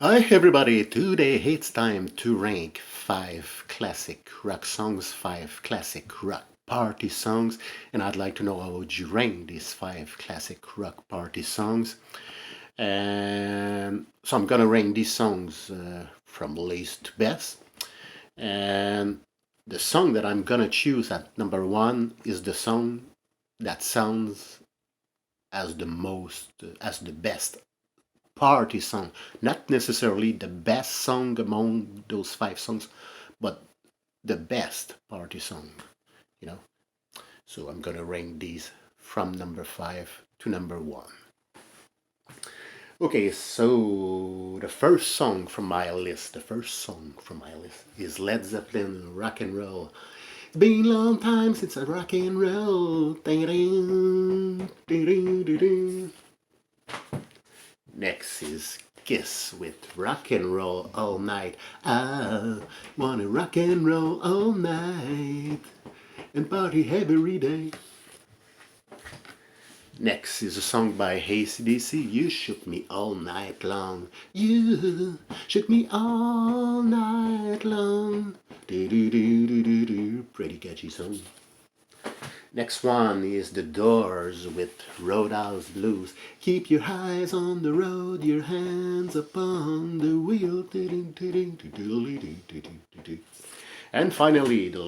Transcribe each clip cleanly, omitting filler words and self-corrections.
Hi everybody, today it's time to rank 5 classic rock songs, 5 classic rock party songs, and I'd like to know how would you rank these 5 classic rock party songs. And so I'm gonna rank these songs from least to best. And the song that I'm gonna choose at number 1 is the song that sounds as the best party song. Not necessarily the best song among those 5 songs, but the best party song, you know. So I'm gonna rank these from number 5 to number 1. Okay, so the first song from my list is Led Zeppelin Rock and Roll. It's been a long time since I rock and roll. Ding-ding, ding-ding-ding-ding. Next is Kiss with Rock and Roll All Night. I wanna rock and roll all night and party every day. Next is a song by AC/DC. You shook me all night long. You shook me all night long. Do do do do do do. Pretty catchy song. Next one is The Doors with Roadhouse Blues. Keep your eyes on the road, your hands upon the wheel. And finally, the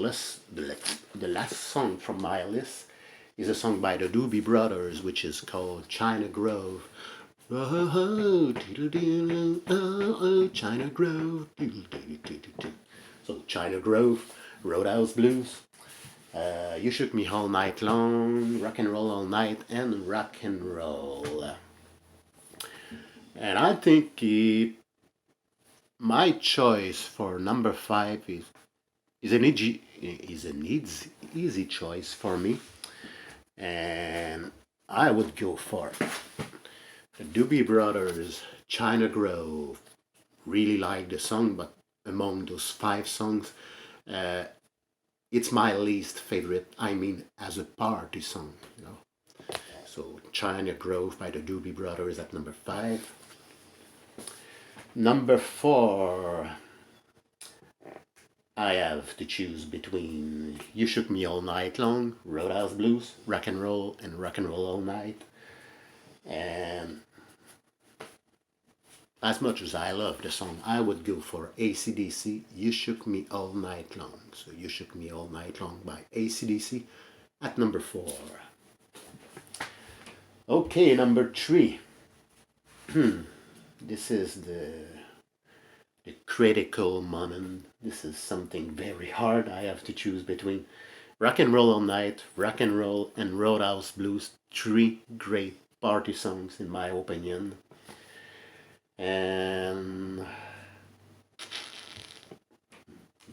last song from my list is a song by the Doobie Brothers, which is called China Grove. Oh, China Grove. So China Grove, Roadhouse Blues. You Shook Me All Night Long, Rock and Roll All Night, and Rock and Roll. And I think my choice for number 5 is an easy choice for me, and I would go for the Doobie Brothers, China Grove. Really like the song, but among those 5 songs, uh, it's my least favorite. I mean, as a party song, you know. So China Grove by the Doobie Brothers at number 5. Number 4, I have to choose between You Shook Me All Night Long, Roadhouse Blues, Rock and Roll, and Rock and Roll All Night. And as much as I love the song, I would go for AC/DC, You Shook Me All Night Long. So You Shook Me All Night Long by AC/DC at number 4. Okay, number 3. This is the critical moment. This is something very hard. I have to choose between Rock and Roll All Night, Rock and Roll, and Roadhouse Blues. 3 great party songs, in my opinion. And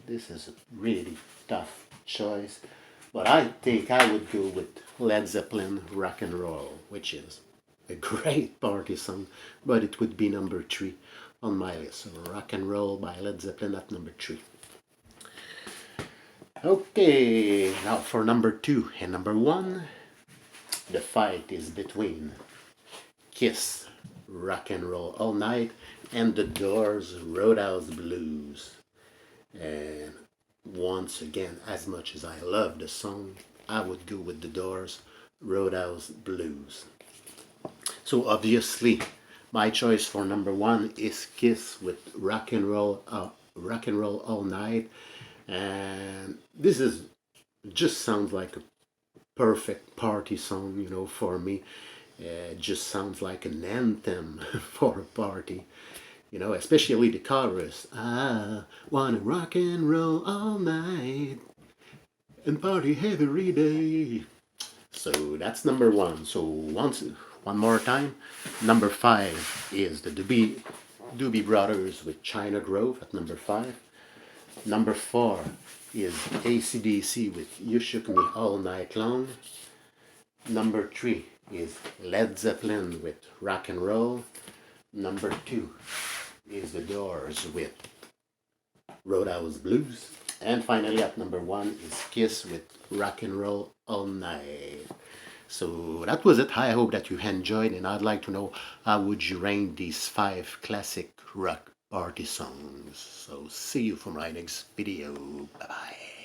this is a really tough choice. But I think I would go with Led Zeppelin Rock and Roll, which is a great party song, but it would be number 3 on my list. So Rock and Roll by Led Zeppelin at number 3. Okay, now for number 2 and number 1, the fight is between Kiss Rock and Roll All Night and The Doors Roadhouse Blues. And once again, as much as I love the song, I would go with The Doors Roadhouse Blues. So obviously, my choice for number 1 is Kiss with Rock and Roll All Night, and this is just sounds like a perfect party song, for me. It just sounds like an anthem for a party, especially the chorus. I wanna rock and roll all night and party every day. So that's number 1. So one more time, number 5 is the Doobie Brothers with China Grove at number 5. Number 4 is AC/DC with You Shook Me All Night Long. Number 3 is Led Zeppelin with Rock and Roll. Number 2 is The Doors with Roadhouse Blues. And finally, at number 1 is Kiss with Rock and Roll All Night. So that was it. I hope that you enjoyed, and I'd like to know how would you rank these 5 classic rock party songs. So see you for my next video. Bye bye.